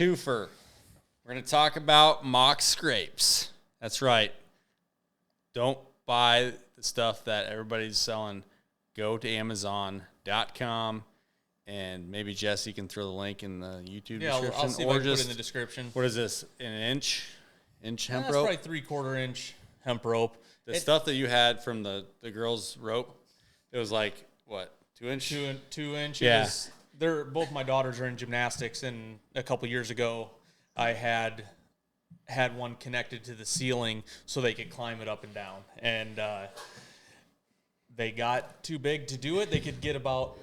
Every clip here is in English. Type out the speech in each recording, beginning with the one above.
twofer. We're going to talk about mock scrapes. That's right. Don't buy the stuff that everybody's selling. Go to Amazon.com, and maybe Jesse can throw the link in the YouTube description. I'll see if I can put it in the description. What is this? An inch hemp That's rope? probably 3/4 inch hemp rope. The stuff that you had from the girls' rope, it was like, what, 2 inch? 2 inch. Yeah. Both my daughters are in gymnastics, and a couple years ago, I had one connected to the ceiling so they could climb it up and down. And they got too big to do it. They could get about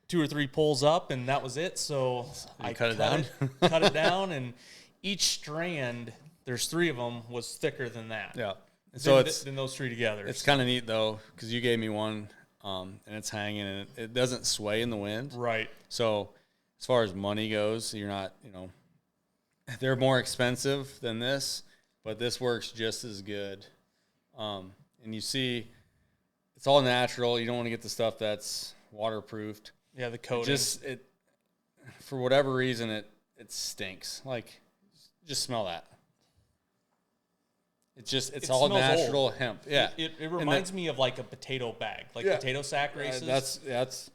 2 or 3 pulls up, and that was it. So I cut it down, and each strand, there's 3 of them, was thicker than that. Yeah. So than those 3 together. It's kind of neat, though, because you gave me one, and it's hanging, and it doesn't sway in the wind. Right. So as far as money goes, you're not, they're more expensive than this, but this works just as good. And you see, it's all natural. You don't want to get the stuff that's waterproofed. Yeah, the coating. For whatever reason, it stinks. Like, just smell that. It's all natural hemp. Yeah. It reminds me of like a potato bag, like potato sack races. That's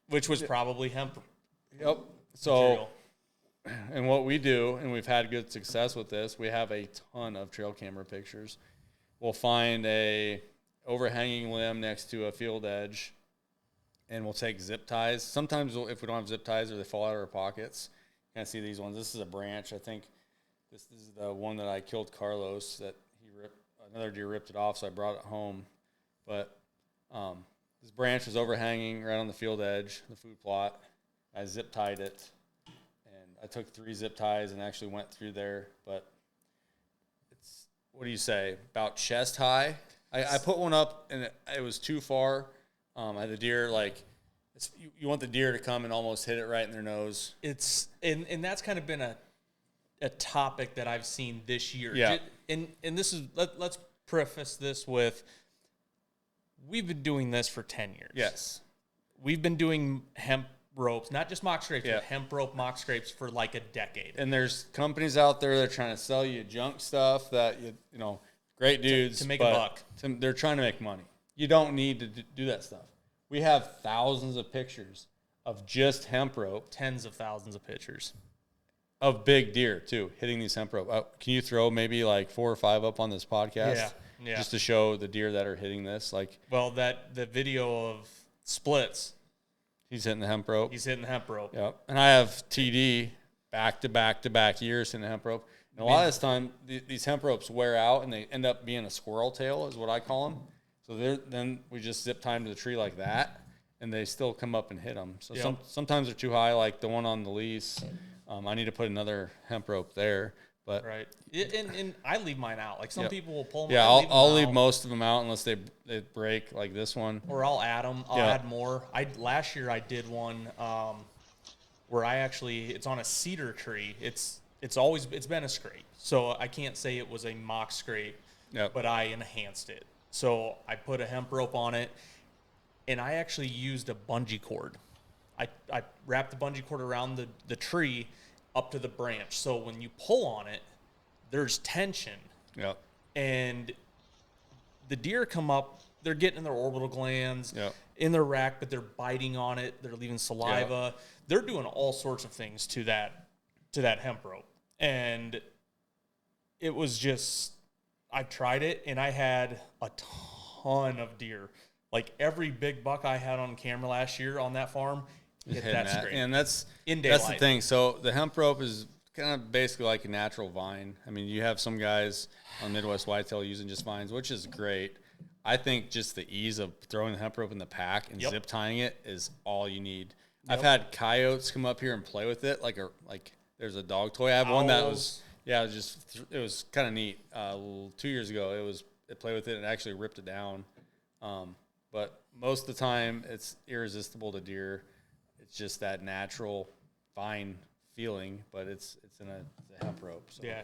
which was probably hemp. Yep. So, and what we do, and we've had good success with this, we have a ton of trail camera pictures. We'll find a overhanging limb next to a field edge, and we'll take zip ties. Sometimes if we don't have zip ties or they fall out of our pockets, you can't see these ones. This is a branch. I think this is the one that I killed Carlos that another deer ripped it off, so I brought it home. But this branch was overhanging right on the field edge, the food plot. I zip tied it, and I took 3 zip ties and actually went through there. But it's, what do you say, about chest high? I put one up, and it was too far. I had the deer, you want the deer to come and almost hit it right in their nose. And that's kind of been a topic that I've seen this year. Yeah. And this is, let's preface this with, we've been doing this for 10 years. Yes. We've been doing hemp ropes, not just mock scrapes, but hemp rope mock scrapes for like a decade. And there's companies out there that are trying to sell you junk stuff that, great dudes. To make a buck. They're trying to make money. You don't need to do that stuff. We have thousands of pictures of just hemp rope. Tens of thousands of pictures. Of big deer, too, hitting these hemp rope. Can you throw maybe like 4 or 5 up on this podcast? Yeah. Just to show the deer that are hitting this? The video of Splits. He's hitting the hemp rope. Yep. And I have TD back-to-back years hitting the hemp rope. And a lot of this time, these hemp ropes wear out, and they end up being a squirrel tail is what I call them. So then we just zip tie them to the tree like that, and they still come up and hit them. So sometimes they're too high, like the one on the lease. I need to put another hemp rope there, but right. And I leave mine out. Like some people will pull them. Yeah, I'll leave most of them out unless they break, like this one. Or I'll add them. I'll add more. Last year I did one where it's on a cedar tree. It's been a scrape, so I can't say it was a mock scrape, but I enhanced it. So I put a hemp rope on it, and I actually used a bungee cord. I wrapped the bungee cord around the tree up to the branch. So when you pull on it, there's tension. Yep. And the deer come up, they're getting in their orbital glands, Yep. in their rack, but they're biting on it. They're leaving saliva. Yep. They're doing all sorts of things to that hemp rope. And it was just, I tried it, and I had a ton of deer. Like every big buck I had on camera last year on that farm, hit that scrape. And that's in daylight. That's the thing. So the hemp rope is kind of basically like a natural vine. I mean, you have some guys on Midwest Whitetail using just vines, which is great. I think just the ease of throwing the hemp rope in the pack and zip tying it is all you need. Yep. I've had coyotes come up here and play with it, like there's a dog toy. I have one that was it was kind of neat. 2 years ago, it played with it and actually ripped it down. But most of the time, it's irresistible to deer. It's just that natural vine feeling, but it's in a hemp rope. So. Yeah,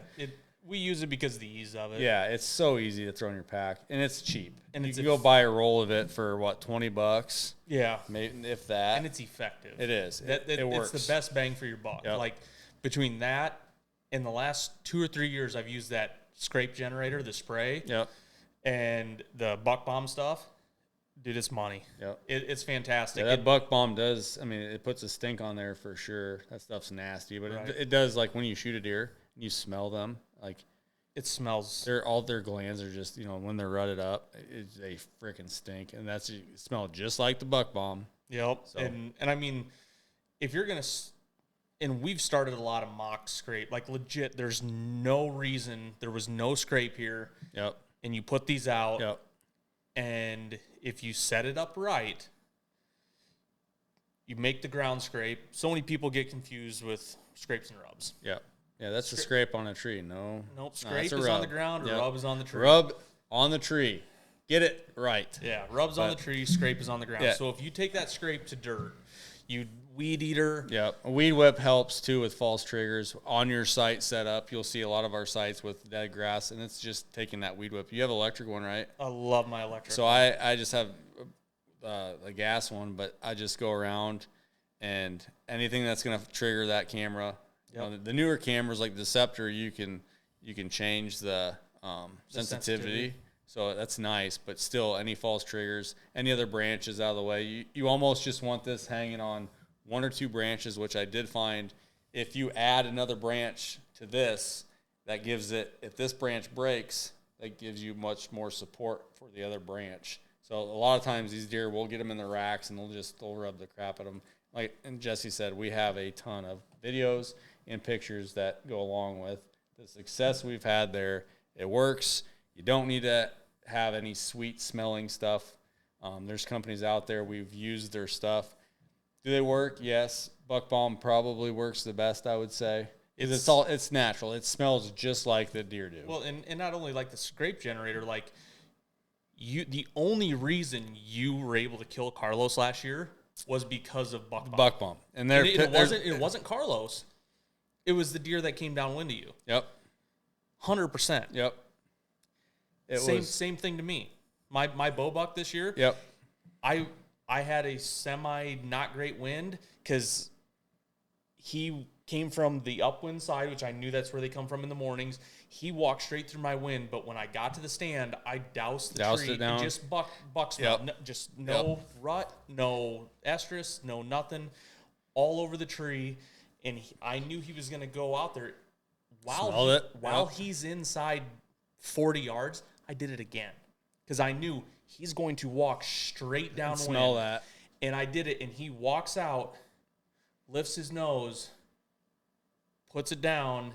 we use it because of the ease of it. Yeah, it's so easy to throw in your pack, and it's cheap. And you can go buy a roll of it for what, $20? Yeah, maybe if that. And it's effective. It is. It works. It's the best bang for your buck. Yep. Like between that and the last 2 or 3 years, I've used that scrape generator, the spray, and the Buck Bomb stuff. Dude, it's money. Yep. It's fantastic. Yeah, that Buck Bomb does, I mean, it puts a stink on there for sure. That stuff's nasty, but it does, like, when you shoot a deer and you smell them, like, it smells. All their glands are just, when they're rutted up, they freaking stink. And it smells just like the Buck Bomb. Yep. So. And I mean, if you're going to, and we've started a lot of mock scrape, like legit, there's no reason, there was no scrape here. Yep. And you put these out. Yep. And if you set it up right, you make the ground scrape. So many people get confused with scrapes and rubs. Yep. Yeah, that's a scrape on a tree. Nope. Scrape is on the ground, or rub is on the tree. Rub on the tree. Get it right. Yeah, rub's on the tree, scrape is on the ground. Yeah. So if you take that scrape to dirt, you weed eater. Yeah, a weed whip helps too with false triggers. On your site setup, you'll see a lot of our sites with dead grass, and it's just taking that weed whip. You have an electric one, right? I love my electric. So I just have a gas one, but I just go around and anything that's going to trigger that camera. Yep. The newer cameras like the Scepter, you can change the sensitivity. So that's nice, but still any false triggers, any other branches out of the way. You almost just want this hanging on 1 or 2 branches, which I did find if you add another branch to this, that gives it, if this branch breaks, that gives you much more support for the other branch. So a lot of times these deer, we'll get them in the racks and they'll rub the crap at them. Like, and Jesse said, we have a ton of videos and pictures that go along with the success we've had there. It works. You don't need to have any sweet smelling stuff. There's companies out there, we've used their stuff. Do they work? Yes. Buck Bomb probably works the best, I would say. It's natural. It smells just like the deer do. Well, and not only like the scrape generator, like the only reason you were able to kill Carlos last year was because of Buck Bomb. Buck Bomb. And it wasn't Carlos. It was the deer that came downwind to you. Yep. 100%. Yep. Same thing to me. My bow buck this year. Yep. I had a semi not great wind because he came from the upwind side, which I knew that's where they come from in the mornings. He walked straight through my wind, but when I got to the stand, I doused the tree and just buck smell. Yep. No rut, no estrus, no nothing, all over the tree. And I knew he was going to go out there. While he's inside 40 yards, I did it again because I knew he's going to walk straight downwind. Smell that. And I did it, and he walks out, lifts his nose, puts it down,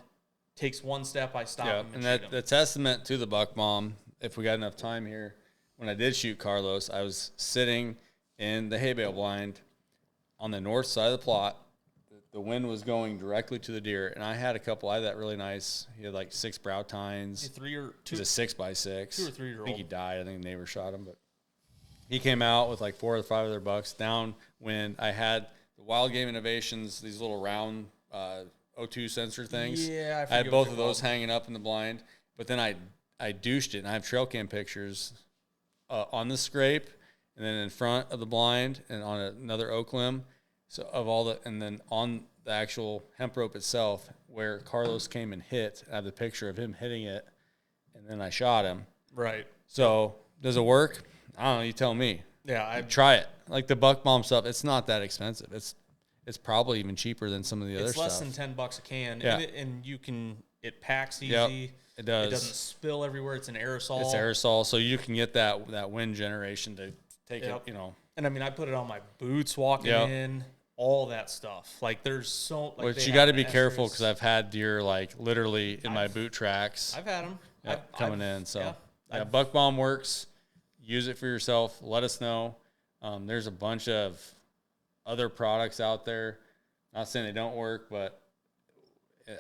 takes one step, I stop him and shoot him. The testament to the Buck Bomb, if we got enough time here, when I did shoot Carlos, I was sitting in the hay bale blind on the north side of the plot. The wind was going directly to the deer, and I had that really nice. He had like 6 brow tines. He was a 6x6. 2 or 3 year old. I think he died. I think the neighbor shot him, but he came out with like 4 or 5 other bucks downwind. I had the Wild Game Innovations, these little round O2 sensor things. Yeah, I had both of those hanging up in the blind, but then I douched it, and I have trail cam pictures on the scrape, and then in front of the blind, and on another oak limb. So and then on the actual hemp rope itself, where Carlos came and hit, I have the picture of him hitting it, and then I shot him. Right. So does it work? I don't know. You tell me. Yeah, I try it. Like the Buck Bomb stuff, it's not that expensive. It's probably even cheaper than some of the other stuff. It's less than $10 a can, yeah. and it packs easy. Yep, it does. It doesn't spill everywhere. It's an aerosol. It's aerosol, so you can get that wind generation to take it. And I mean, I put it on my boots walking in. All that stuff. Like there's which you got to be careful because I've had deer like literally in my boot tracks. I've had them coming in. So Buck Bomb works. Use it for yourself. Let us know. There's a bunch of other products out there. Not saying they don't work, but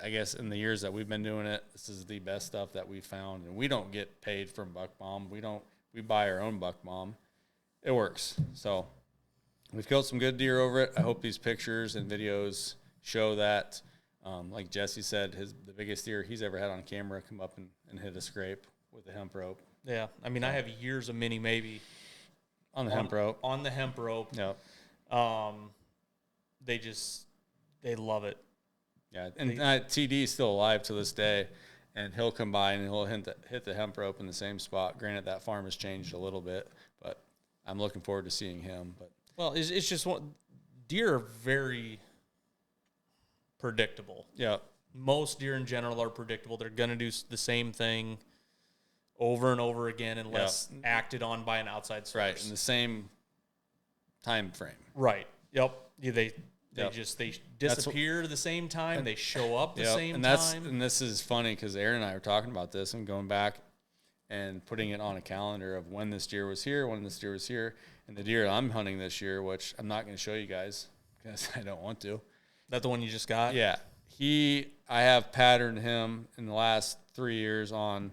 I guess in the years that we've been doing it, this is the best stuff that we found. And we don't get paid from Buck Bomb. We buy our own Buck Bomb. It works. So we've killed some good deer over it. I hope these pictures and videos show that. Like Jesse said, the biggest deer he's ever had on camera come up and hit a scrape with a hemp rope. Yeah, I mean, I have years of mini maybe on the hemp rope. On the hemp rope. Yep. They love it. Yeah, and TD is still alive to this day, and he'll come by and he'll hit the hemp rope in the same spot. Granted, that farm has changed a little bit, but I'm looking forward to seeing him. But well, it's just deer are very predictable. yeah, Most deer in general are predictable. They're going to do the same thing over and over again unless acted on by an outside source. Right, in the same time frame. Right. Yep. Yeah, they disappear the same time. They show up the same time. And this is funny because Aaron and I were talking about this and going back and putting it on a calendar of when this deer was here, and the deer I'm hunting this year, which I'm not going to show you guys because I don't want to. That the one you just got? Yeah. I have patterned him in the last 3 years on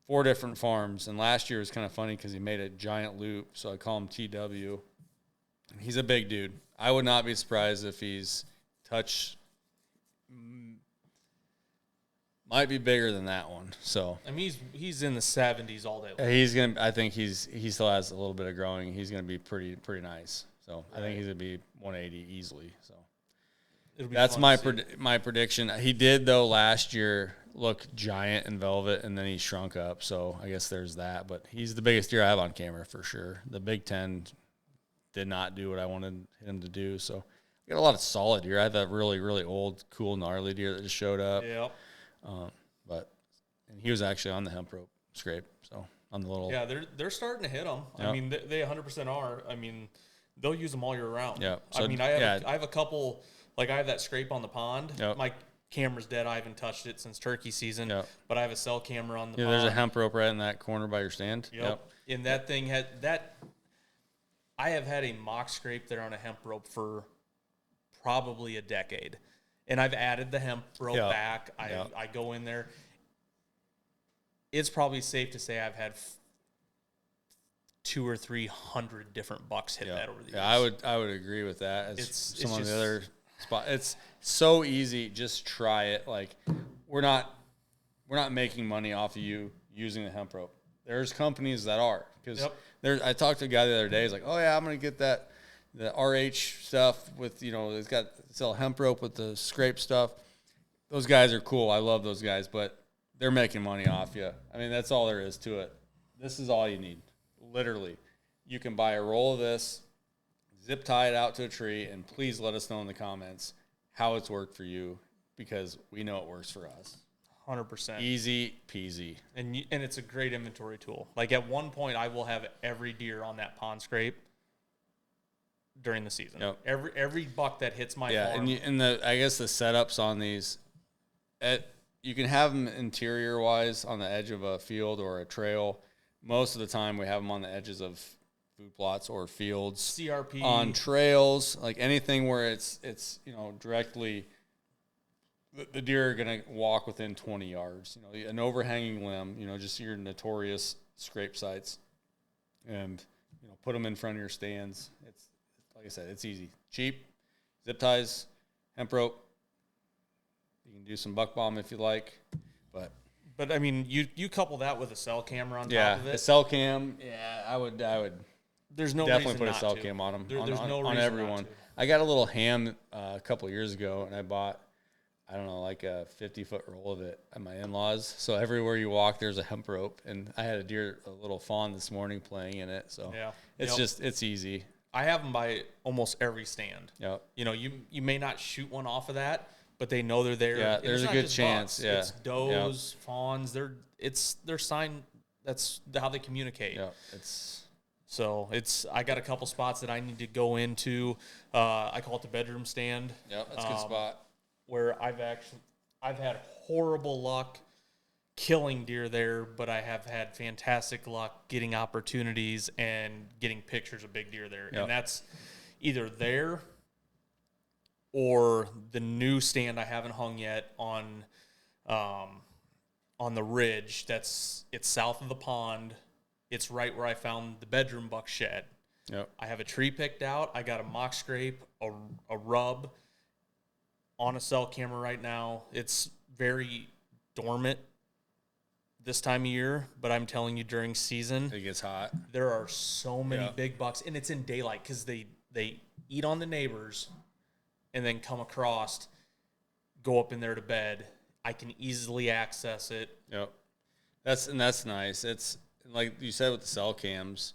4 different farms. And last year was kind of funny because he made a giant loop. So I call him TW. He's a big dude. I would not be surprised if he's might be bigger than that one. So I mean, he's in the 70s all day long. He's gonna. I think he still has a little bit of growing. He's gonna be pretty nice. So right. I think he's gonna be 180 easily. So that's my prediction. He did though last year look giant in velvet, and then he shrunk up. So I guess there's that. But he's the biggest deer I have on camera for sure. The Big Ten did not do what I wanted him to do. So I got a lot of solid deer. I had that really, really old, cool, gnarly deer that just showed up. Yep. And he was actually on the hemp rope scrape. So on the little. Yeah, they're starting to hit them. Yep. I mean, they 100% are. I mean, they'll use them all year round. Yeah. So, I mean, I have a couple, like I have that scrape on the pond. Yep. My camera's dead. I haven't touched it since turkey season. Yep. But I have a cell camera on the pond. There's a hemp rope right in that corner by your stand. Yep. And that thing had that. I have had a mock scrape there on a hemp rope for probably a decade. And I've added the hemp rope back. I go in there. It's probably safe to say I've had 200 or 300 different bucks hit that over the years. Yeah, I would agree with that. Some of the other spot. It's so easy. Just try it. Like we're not making money off of you using the hemp rope. There's companies that are because I talked to a guy the other day. He's like, "Oh yeah, I'm gonna get the RH stuff with it's got sell hemp rope with the scrape stuff." Those guys are cool. I love those guys, but they're making money off you. I mean, that's all there is to it. This is all you need. Literally, you can buy a roll of this, zip tie it out to a tree, and please let us know in the comments how it's worked for you because we know it works for us. 100%. Easy peasy. And it's a great inventory tool. Like at one point, I will have every deer on that pond scrape during the season. Yep. Every buck that hits my farm. And I guess the setups on these, you can have them interior wise on the edge of a field or a trail. Most of the time, we have them on the edges of food plots or fields. CRP on trails, like anything where it's directly. The deer are going to walk within 20 yards. An overhanging limb, just your notorious scrape sites, and put them in front of your stands. It's like I said, it's easy, cheap, zip ties, hemp rope. You can do some buck bomb if you like, but I mean, you couple that with a cell camera on top of it. A cell cam. Yeah, I would. There's no definitely reason put a cell to. cam on them. There's no reason on everyone. not to. I got a little ham a couple years ago, and I bought. I don't know, like a 50-foot roll of it at my in-laws. So everywhere you walk, there's a hemp rope. And I had a little fawn this morning playing in it. So it's easy. I have them by almost every stand. Yep. You may not shoot one off of that, but they know they're there. Yeah, there's a good chance. Bucks. Yeah. It's does, fawns. They're sign. That's how they communicate. Yeah. I got a couple spots that I need to go into. I call it the bedroom stand. Yeah, that's a good spot. Where I've had horrible luck killing deer there, but I have had fantastic luck getting opportunities and getting pictures of big deer there. Yep. And that's either there or the new stand I haven't hung yet on the ridge. It's south of the pond. It's right where I found the bedroom buck shed. Yep. I have a tree picked out. I got a mock scrape, a rub on a cell camera right now. It's very dormant this time of year, but I'm telling you, during season, it gets hot. There are so many big bucks, and it's in daylight because they eat on the neighbors and then come across. go up in there to bed. I can easily access it. Yep. That's nice. It's like you said with the cell cams,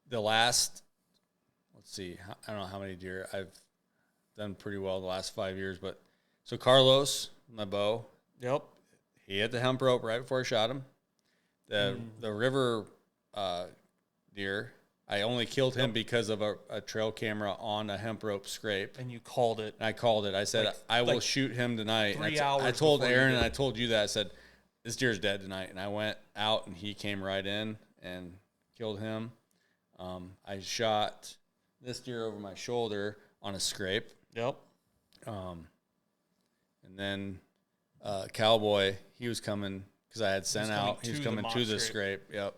the last, let's see, I don't know how many deer I've done pretty well the last 5 years, but so Carlos, my bow, Yep. he hit the hemp rope right before I shot him. The river deer, I only killed him because of a trail camera on a hemp rope scrape. And you called it. And I called it. I said, I will shoot him tonight. 3 hours I told before you Aaron did. and I told you that. I said, this deer's dead tonight. And I went out and he came right in and killed him. I shot this deer over my shoulder on a scrape. Yep. And then Cowboy, he was coming because I had sent out. He was coming to the scrape. Yep.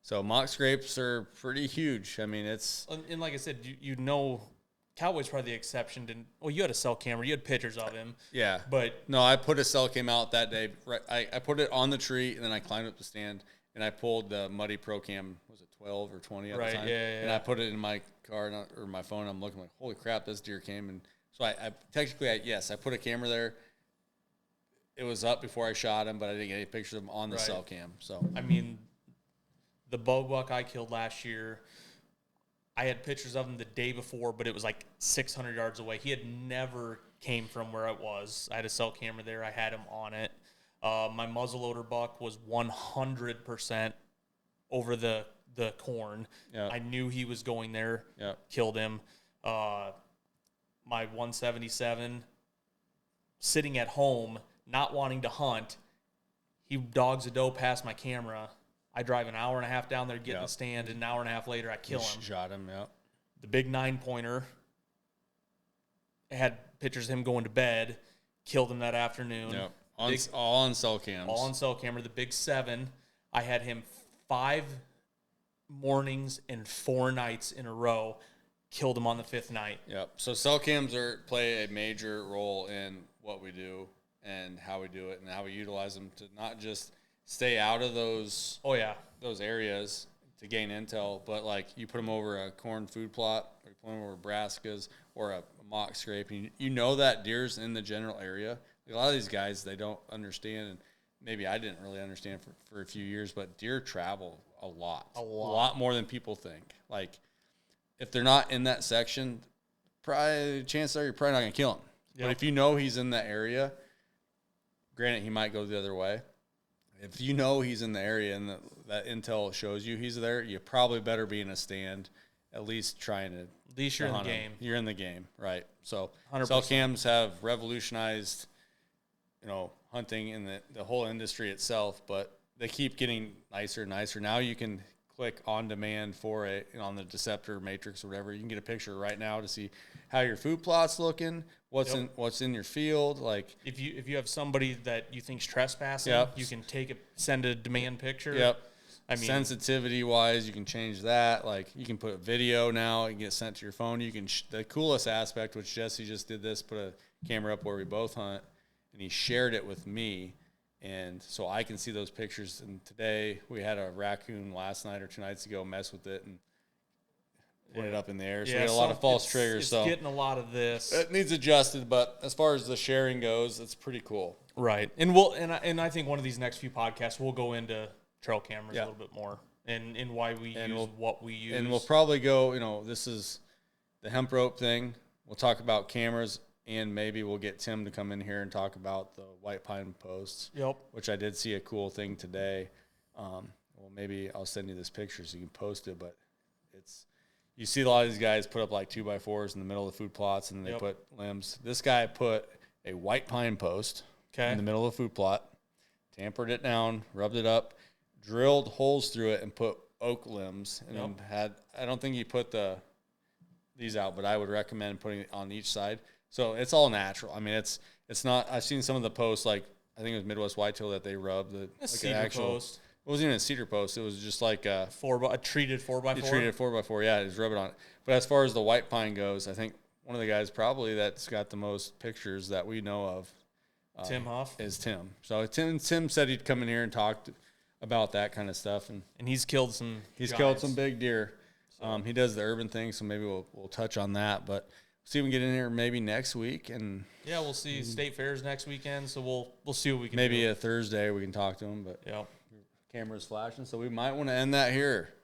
So mock scrapes are pretty huge. I mean, it's And like I said, you know, Cowboy's probably the exception. Well, you had a cell camera. You had pictures of him. yeah. But No, I put a cell cam out that day. Right, I put it on the tree, and then I climbed up the stand, and I pulled the Muddy Pro Cam. Was it 12 or 20 at the time? Yeah. And I put it in my car or my phone. I'm looking like, holy crap, this deer came. And so I technically, I put a camera there. It was up before I shot him, but I didn't get any pictures of him on the cell cam. So I mean, the bow buck I killed last year, I had pictures of him the day before, but it was like 600 yards away. He had never came from where I was. I had a cell camera there. I had him on it. My muzzleloader buck was 100% over the corn. Yep. I knew he was going there. Yep. Killed him. My 177, sitting at home, not wanting to hunt, he dogs a doe past my camera. I drive an hour and a half down there, get in the stand, and an hour and a half later, I kill him. Shot him, yeah. The big 9-pointer, I had pictures of him going to bed, killed him that afternoon. Yep. All on cell cams. All on cell camera. The big 7, I had him 5 mornings and 4 nights in a row, killed him on the 5th night. Yep. So cell cams play a major role in what we do and how we do it and how we utilize them to not just stay out of those areas to gain intel, but like you put them over a corn food plot or you put them over brassicas or a mock scrape, and you know that deer's in the general area. A lot of these guys, they don't understand, and maybe I didn't really understand for a few years, but deer travel a lot more than people think. Like if they're not in that section, probably chances are you're probably not going to kill him. Yep. But if you know he's in that area, granted, he might go the other way. If you know he's in the area and that intel shows you he's there, you probably better be in a stand, at least trying to. At least you're in the game. You're in the game, right? So 100%. Cell cams have revolutionized, hunting in the whole industry itself, but they keep getting nicer and nicer. Now you can click on demand for it on the Deceptor Matrix or whatever. You can get a picture right now to see how your food plot's looking, what's in your field. Like if you have somebody that you think's trespassing, you can send a demand picture. Yep. I mean, sensitivity wise, you can change that. Like you can put video now and get sent to your phone. You can the coolest aspect, which Jesse just did this, put a camera up where we both hunt, and he shared it with me, and so I can see those pictures. And today we had a raccoon last night or 2 nights ago mess with it and put it up in the air. So we had a lot of false triggers. It's getting a lot of this. It needs adjusted, but as far as the sharing goes, it's pretty cool. Right, and I think one of these next few podcasts we'll go into trail cameras a little bit more and why we use what we use. And we'll probably go, this is the hemp rope thing. We'll talk about cameras, and maybe we'll get Tim to come in here and talk about the white pine posts. Yep. Which I did see a cool thing today. Well, maybe I'll send you this picture so you can post it, but you see a lot of these guys put up like 2x4s in the middle of the food plots, and they put limbs. This guy put a white pine post in the middle of the food plot, tampered it down, rubbed it up, drilled holes through it, and put oak limbs. And then I don't think he put these out, but I would recommend putting it on each side. So it's all natural. I mean, it's not. I've seen some of the posts, like I think it was Midwest Whitetail, that they rubbed a cedar post. It wasn't even a cedar post. It was just like a treated 4x4. You treated 4x4, yeah. Just rub it on it. But as far as the white pine goes, I think one of the guys probably that's got the most pictures that we know of, Tim Huff, is Tim. So Tim said he'd come in here and talk about that kind of stuff, and he's killed some. Killed some big deer. So. He does the urban thing, so maybe we'll touch on that. But see if we can get in here maybe next week, and Yeah, we'll see. State Fair's next weekend, so we'll see what we can maybe do. a Thursday we can talk to them. But Yeah. camera's flashing, so we might want to end that here.